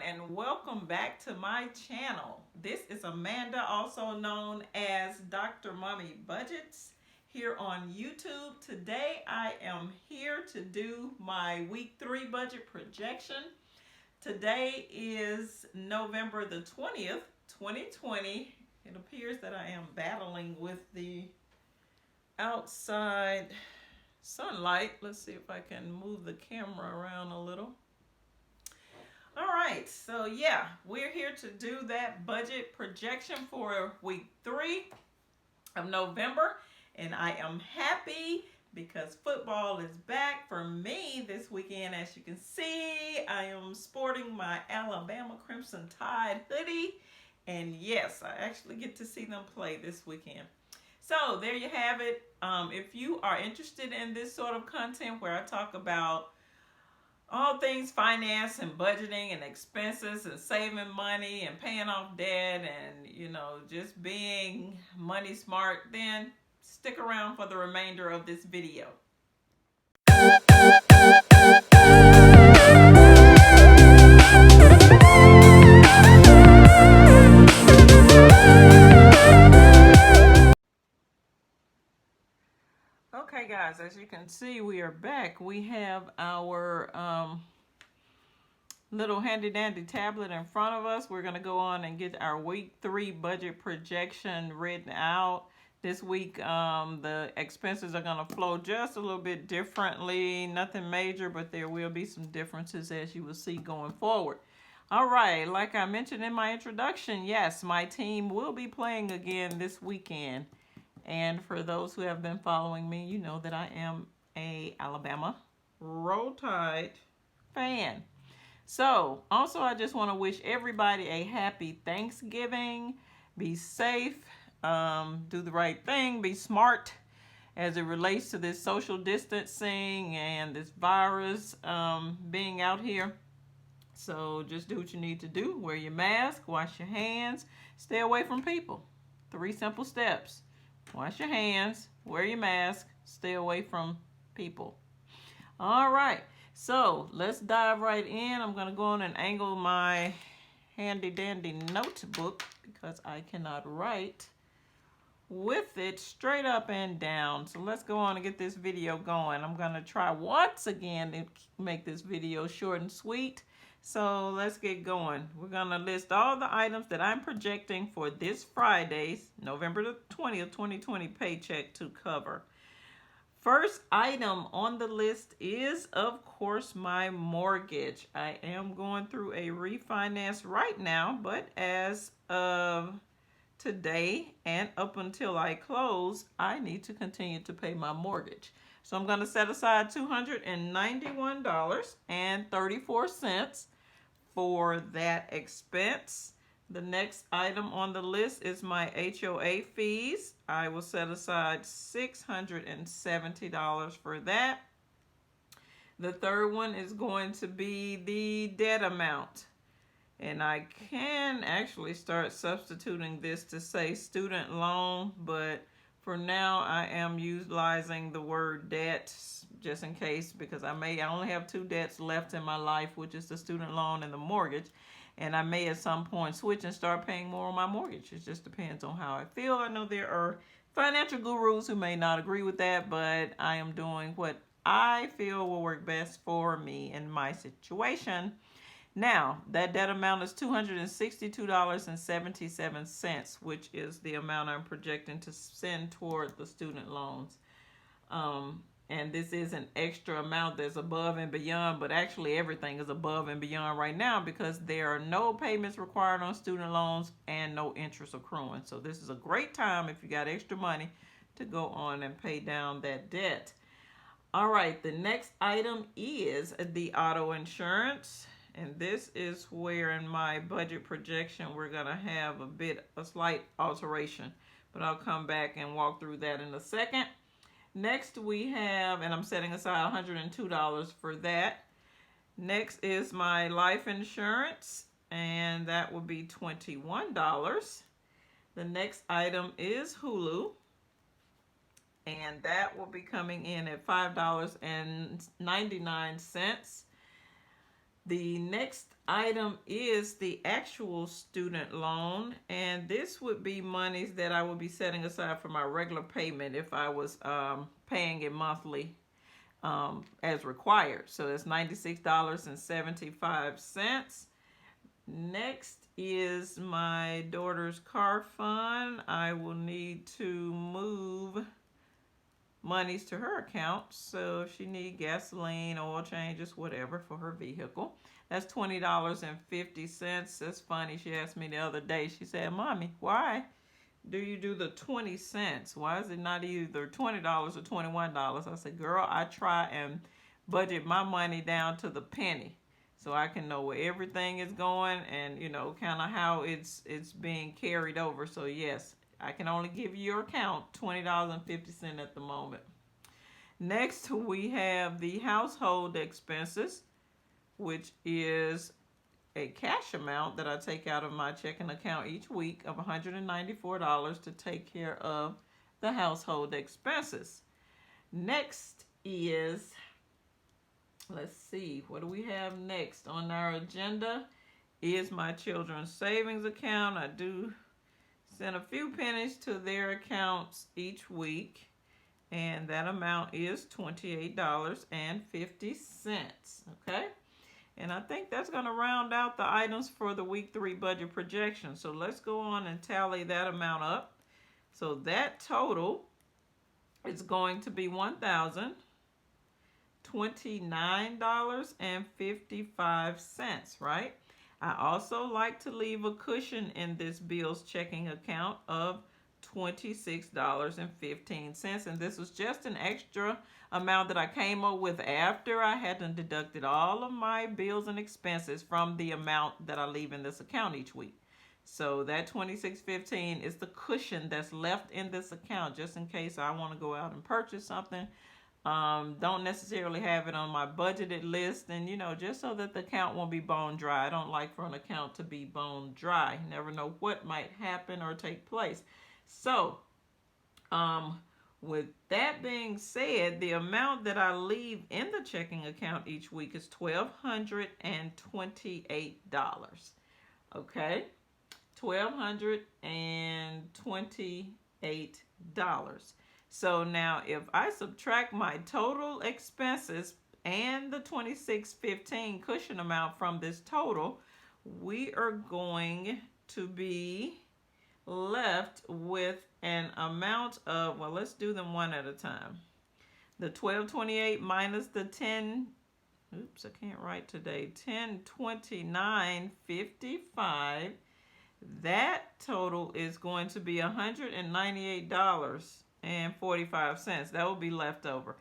and welcome back to my channel. This is Amanda, also known as Dr. Mommy Budgets, here on YouTube. Today I am here to do my week 3 budget projection. Today is November the 20th, 2020. It appears that I am battling with the outside sunlight. Let's see if I can move the camera around a little. All right, so yeah, we're here to do that budget projection for week 3 of November, and I am happy because football is back for me this weekend. As you can see, I am sporting my Alabama Crimson Tide hoodie, and yes, I actually get to see them play this weekend. So there you have it. If you are interested in this sort of content where I talk about all things finance and budgeting and expenses and saving money and paying off debt and, just being money smart, then stick around for the remainder of this video. Okay guys, as you can see, we are back. We have our little handy dandy tablet in front of us. We're going to go on and get our week 3 budget projection written out. This week the expenses are going to flow just a little bit differently. Nothing major, but there will be some differences as you will see going forward. All right, like I mentioned in my introduction, yes, my team will be playing again this weekend. And for those who have been following me, you know that I am a Alabama Roll Tide fan. So, also I just want to wish everybody a happy Thanksgiving. Be safe, do the right thing, be smart as it relates to this social distancing and this virus being out here. So just do what you need to do. Wear your mask, wash your hands, stay away from people. 3 simple steps. Wash your hands, wear your mask, stay away from people. All right. So let's dive right in. I'm going to go on and angle my handy dandy notebook because I cannot write with it straight up and down. So let's go on and get this video going. I'm going to try once again to make this video short and sweet. So let's get going. We're going to list all the items that I'm projecting for this Friday's, November the 20th, 2020 paycheck to cover. First item on the list is, of course, my mortgage. I am going through a refinance right now, but as of today and up until I close, I need to continue to pay my mortgage. So I'm going to set aside $291.34 for that expense. The next item on the list is my HOA fees. I will set aside $670 for that. The third one is going to be the debt amount. And I can actually start substituting this to say student loan, but for now I am utilizing the word debt just in case, because I only have 2 debts left in my life, which is the student loan and the mortgage. And I may at some point switch and start paying more on my mortgage. It just depends on how I feel. I know there are financial gurus who may not agree with that, but I am doing what I feel will work best for me in my situation. Now, that debt amount is $262.77, which is the amount I'm projecting to send toward the student loans. And this is an extra amount that's above and beyond, but actually everything is above and beyond right now because there are no payments required on student loans and no interest accruing. So this is a great time if you got extra money to go on and pay down that debt. All right, the next item is the auto insurance. And this is where in my budget projection we're going to have a slight alteration. But I'll come back and walk through that in a second. Next we have, and I'm setting aside $102 for that. Next is my life insurance, and that will be $21. The next item is Hulu, and that will be coming in at $5.99. The next item is the actual student loan, and this would be monies that I would be setting aside for my regular payment if I was paying it monthly as required. So it's $96.75. Next is my daughter's car fund. I will need to move monies to her account, so if she needs gasoline, oil changes, whatever for her vehicle, that's $20.50. That's funny. She asked me the other day, she said, "Mommy, why do you do the 20 cents? Why is it not either $20 or $21? I said, "Girl, I try and budget my money down to the penny so I can know where everything is going and, kind of how it's being carried over." So yes, I can only give you your account $20.50 at the moment. Next, we have the household expenses, which is a cash amount that I take out of my checking account each week of $194 to take care of the household expenses. Next is, let's see, what do we have next on our agenda? Is my children's savings account. I do send a few pennies to their accounts each week, and that amount is $28.50. Okay, and I think that's going to round out the items for the week 3 budget projection. So let's go on and tally that amount up. So that total is going to be $1,029.55, right? I also like to leave a cushion in this bills checking account of $26.15, and this was just an extra amount that I came up with after I had deducted all of my bills and expenses from the amount that I leave in this account each week. So that $26.15 is the cushion that's left in this account just in case I want to go out and purchase something. Don't necessarily have it on my budgeted list, and just so that the account won't be bone dry. I don't like for an account to be bone dry. You never know what might happen or take place. So with that being said, the amount that I leave in the checking account each week is $1,228. Okay, $1,228. So now if I subtract my total expenses and the $26.15 cushion amount from this total, we are going to be left with an amount of, well, let's do them one at a time. The $1,228 minus the I can't write today, $1,029.55. That total is going to be $198.45. That will be left over.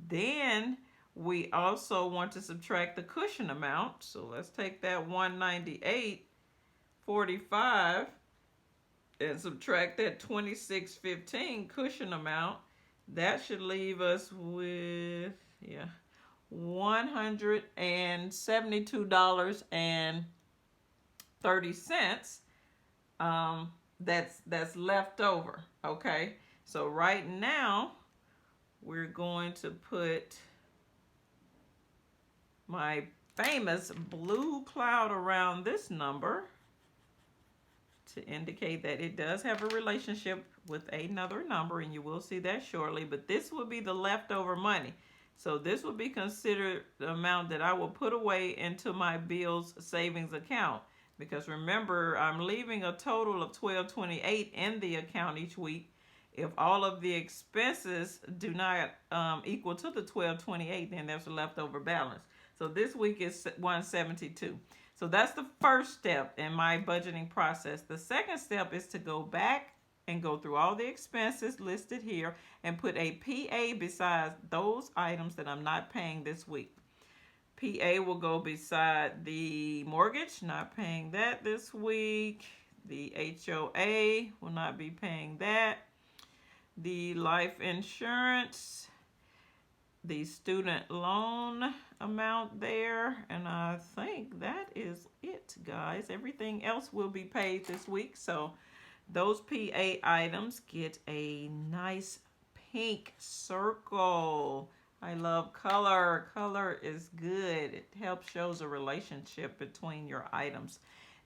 Then we also want to subtract the cushion amount. So let's take that $198.45 and subtract that $26.15 cushion amount. That should leave us with, $172.30. That's left over. Okay, so right now we're going to put my famous blue cloud around this number to indicate that it does have a relationship with another number, and you will see that shortly. But this will be the leftover money. So this will be considered the amount that I will put away into my bills savings account. Because remember, I'm leaving a total of $1,228 in the account each week. If all of the expenses do not equal to the $1,228, then there's a leftover balance. So this week is $172. So that's the first step in my budgeting process. The second step is to go back and go through all the expenses listed here and put a PA besides those items that I'm not paying this week. PA will go beside the mortgage, not paying that this week. The HOA will not be paying that. The life insurance, the student loan amount there, and I think that is it, guys. Everything else will be paid this week, so those PA items get a nice pink circle. I love color. Color is good. It helps shows a relationship between your items.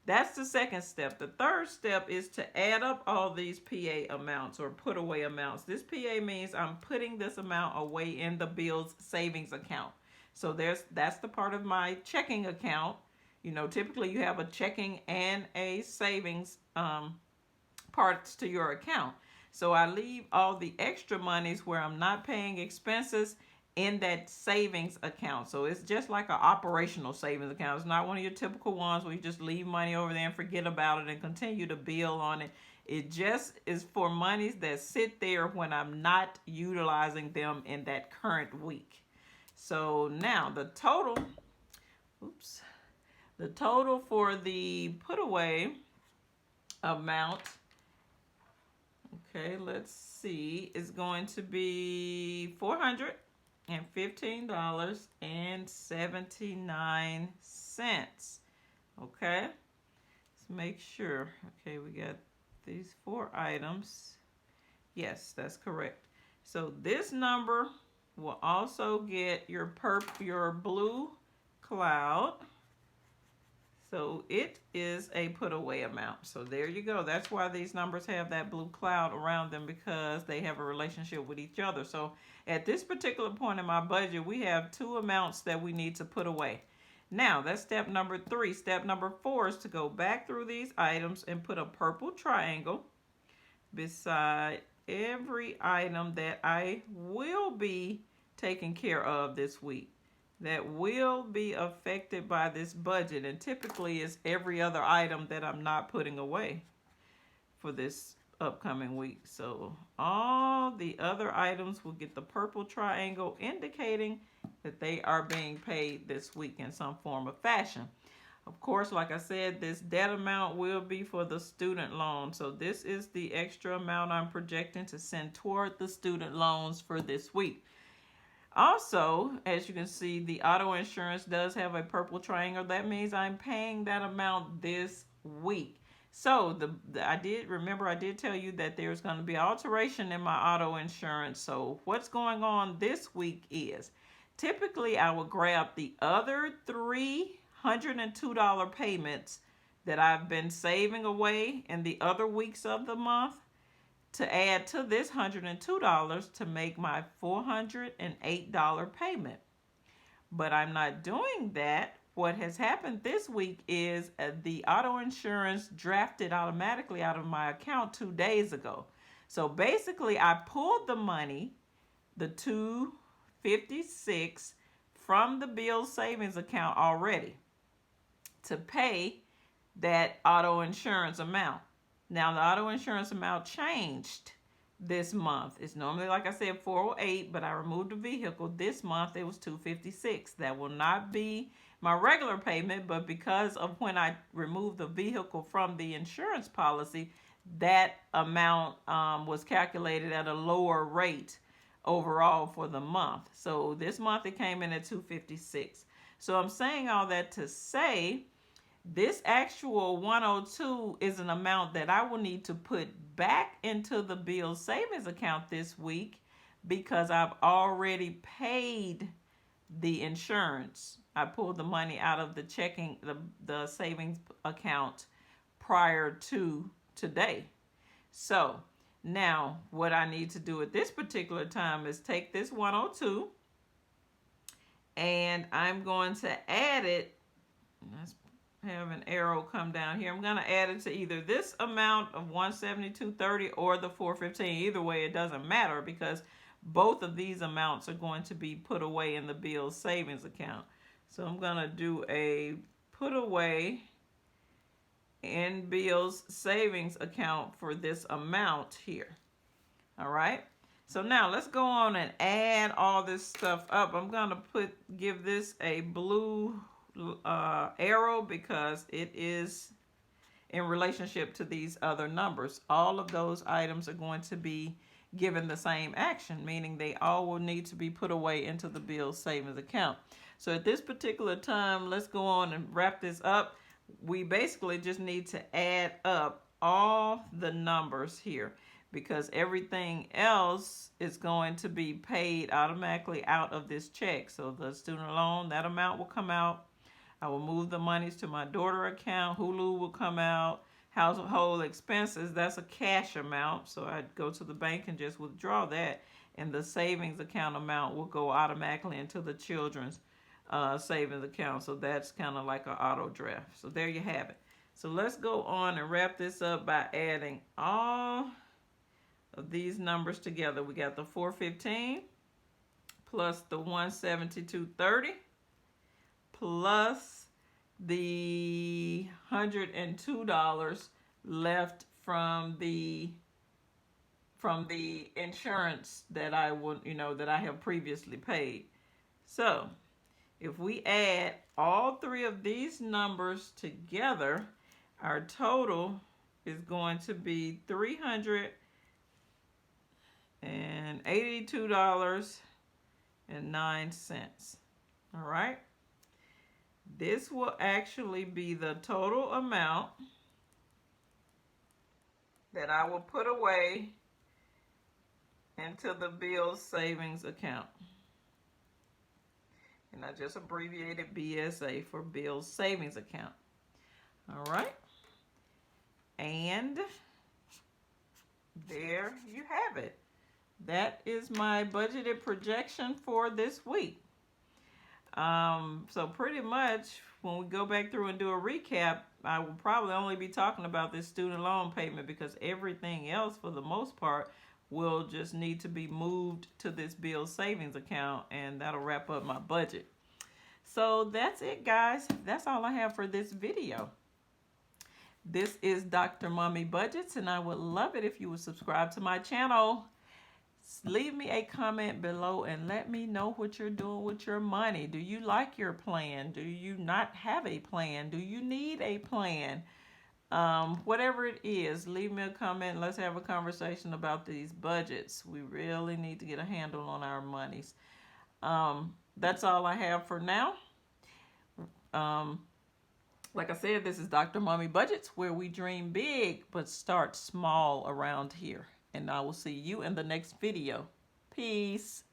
That's the second step. The third step is to add up all these PA amounts or put away amounts. This PA means I'm putting this amount away in the bills savings account. So that's the part of my checking account. You know, typically you have a checking and a savings parts to your account. So I leave all the extra monies where I'm not paying expenses in that savings account. So it's just like an operational savings account. It's not one of your typical ones where you just leave money over there and forget about it and continue to bill on it. It just is for monies that sit there when I'm not utilizing them in that current week. So now the total, the total for the put away amount, okay, let's see, is going to be $415.79. Okay, let's make sure. Okay, we got these 4 items. Yes, that's correct. So this number will also get your blue cloud. So it is a put away amount. So there you go. That's why these numbers have that blue cloud around them, because they have a relationship with each other. So at this particular point in my budget, we have 2 amounts that we need to put away. Now that's step number 3. Step number 4 is to go back through these items and put a purple triangle beside every item that I will be taking care of this week, that will be affected by this budget. And typically it's every other item that I'm not putting away for this upcoming week. So all the other items will get the purple triangle, indicating that they are being paid this week in some form or fashion. Of course, like I said, this debt amount will be for the student loan. So this is the extra amount I'm projecting to send toward the student loans for this week. Also, as you can see, the auto insurance does have a purple triangle. That means I'm paying that amount this week. So I did tell you that there's going to be alteration in my auto insurance. So what's going on this week is, typically I would grab the other $302 payments that I've been saving away in the other weeks of the month to add to this $102 to make my $408 payment. But I'm not doing that. What has happened this week is the auto insurance drafted automatically out of my account 2 days ago. So basically I pulled the money, the $256, from the bill savings account already to pay that auto insurance amount. Now the auto insurance amount changed this month. It's normally, like I said, $408, but I removed the vehicle. This month it was $256. That will not be my regular payment, but because of when I removed the vehicle from the insurance policy, that amount was calculated at a lower rate overall for the month. So this month it came in at $256. So I'm saying all that to say, this actual 102 is an amount that I will need to put back into the bill savings account this week, because I've already paid the insurance. I pulled the money out of the checking, the savings account prior to today. So now what I need to do at this particular time is take this 102 and I'm going to add it. Let's have an arrow come down here. I'm going to add it to either this amount of $172.30 or the $415. Either way, it doesn't matter, because both of these amounts are going to be put away in the bill savings account. So I'm going to do a put away in bills savings account for this amount here. All right. So now let's go on and add all this stuff up. I'm going to give this a blue arrow because it is in relationship to these other numbers. All of those items are going to be given the same action, meaning they all will need to be put away into the bill savings account. So at this particular time, let's go on and wrap this up. We basically just need to add up all the numbers here. because everything else is going to be paid automatically out of this check. So the student loan, that amount will come out. I will move the monies to my daughter account. Hulu will come out. Household expenses, that's a cash amount. So I'd go to the bank and just withdraw that. And the savings account amount will go automatically into the children's savings account. So that's kind of like an auto draft. So there you have it. So let's go on and wrap this up by adding all of these numbers together. We got the 415 plus the 172.30 plus the $102 left from the insurance that I would, that I have previously paid. So if we add all three of these numbers together, our total is going to be $382.09. All right. This will actually be the total amount that I will put away into the Bill's savings account. And I just abbreviated BSA for Bill's savings account. All right. And there you have it. That is my budgeted projection for this week. So pretty much when we go back through and do a recap, I will probably only be talking about this student loan payment, because everything else for the most part will just need to be moved to this Bill's savings account, and that'll wrap up my budget. So that's it, guys. That's all I have for this video. This is Dr. Mommy Budgets, and I would love it if you would subscribe to my channel. Leave me a comment below and let me know what you're doing with your money. Do you like your plan? Do you not have a plan? Do you need a plan? Whatever it is, leave me a comment. Let's have a conversation about these budgets. We really need to get a handle on our monies. That's all I have for now. Like I said, this is Dr. Mommy Budgets, where we dream big but start small around here. And I will see you in the next video. Peace.